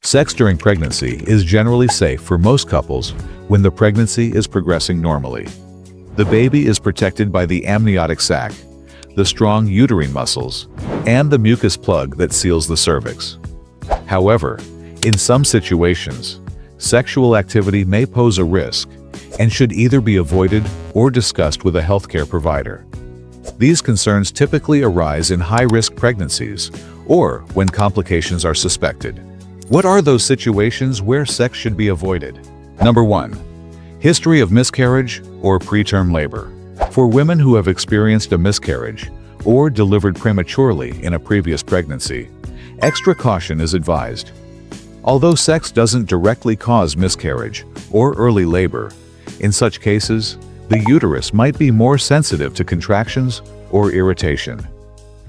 Sex during pregnancy is generally safe for most couples when the pregnancy is progressing normally. The baby is protected by the amniotic sac, the strong uterine muscles, and the mucus plug that seals the cervix. However, in some situations, sexual activity may pose a risk and should either be avoided or discussed with a healthcare provider. These concerns typically arise in high-risk pregnancies or when complications are suspected. What are those situations where sex should be avoided? Number 1. History of miscarriage or preterm labor. For women who have experienced a miscarriage or delivered prematurely in a previous pregnancy, extra caution is advised. Although sex doesn't directly cause miscarriage or early labor, in such cases, the uterus might be more sensitive to contractions or irritation.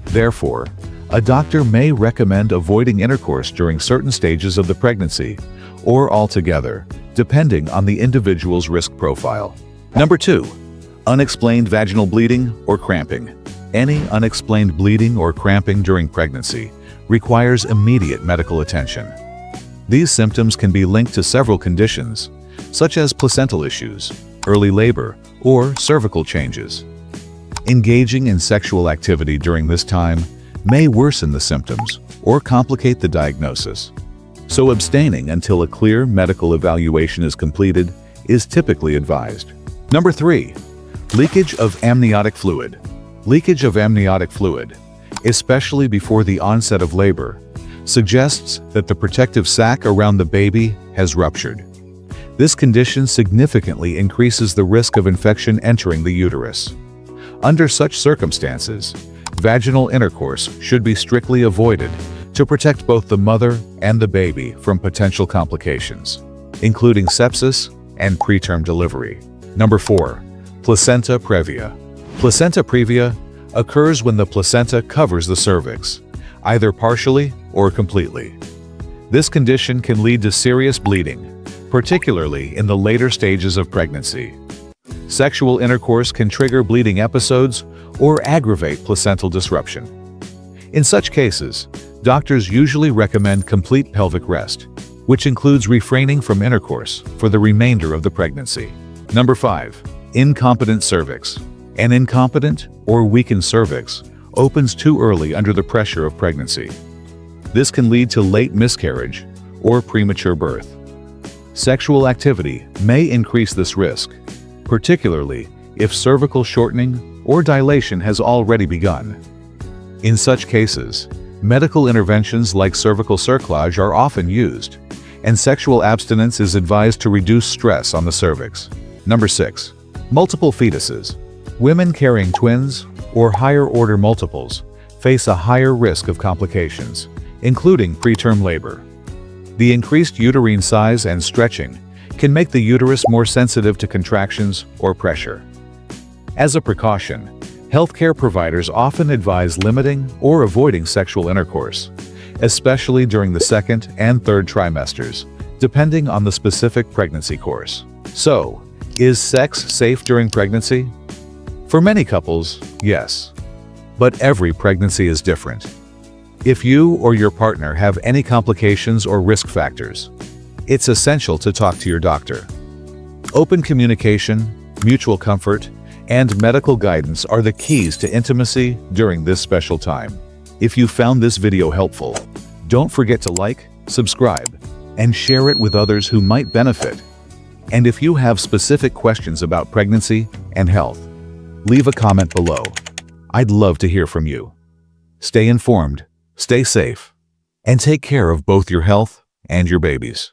Therefore, a doctor may recommend avoiding intercourse during certain stages of the pregnancy or altogether, depending on the individual's risk profile. Number 2. Unexplained vaginal bleeding or cramping. Any unexplained bleeding or cramping during pregnancy requires immediate medical attention. These symptoms can be linked to several conditions, such as placental issues, early labor, or cervical changes. Engaging in sexual activity during this time may worsen the symptoms or complicate the diagnosis. So abstaining until a clear medical evaluation is completed is typically advised. Number 3. Leakage of amniotic fluid. Leakage of amniotic fluid, especially before the onset of labor, suggests that the protective sac around the baby has ruptured. This condition significantly increases the risk of infection entering the uterus. Under such circumstances, vaginal intercourse should be strictly avoided to protect both the mother and the baby from potential complications, including sepsis and preterm delivery. Number 4. Placenta previa. Placenta previa occurs when the placenta covers the cervix, either partially or completely. This condition can lead to serious bleeding, particularly in the later stages of pregnancy. Sexual intercourse can trigger bleeding episodes or aggravate placental disruption. In such cases, doctors usually recommend complete pelvic rest, which includes refraining from intercourse for the remainder of the pregnancy. Number 5. Incompetent cervix. An incompetent or weakened cervix opens too early under the pressure of pregnancy. This can lead to late miscarriage or premature birth. Sexual activity may increase this risk, particularly if cervical shortening or dilation has already begun. In such cases, medical interventions like cervical cerclage are often used, and sexual abstinence is advised to reduce stress on the cervix. Number 6. Multiple fetuses. Women carrying twins or higher-order multiples face a higher risk of complications, including preterm labor. The increased uterine size and stretching can make the uterus more sensitive to contractions or pressure. As a precaution, healthcare providers often advise limiting or avoiding sexual intercourse, especially during the second and third trimesters, depending on the specific pregnancy course. So, is sex safe during pregnancy? For many couples, yes. But every pregnancy is different. If you or your partner have any complications or risk factors, it's essential to talk to your doctor. Open communication, mutual comfort, and medical guidance are the keys to intimacy during this special time. If you found this video helpful, don't forget to like, subscribe, and share it with others who might benefit. And if you have specific questions about pregnancy and health, leave a comment below. I'd love to hear from you. Stay informed, stay safe, and take care of both your health and your babies.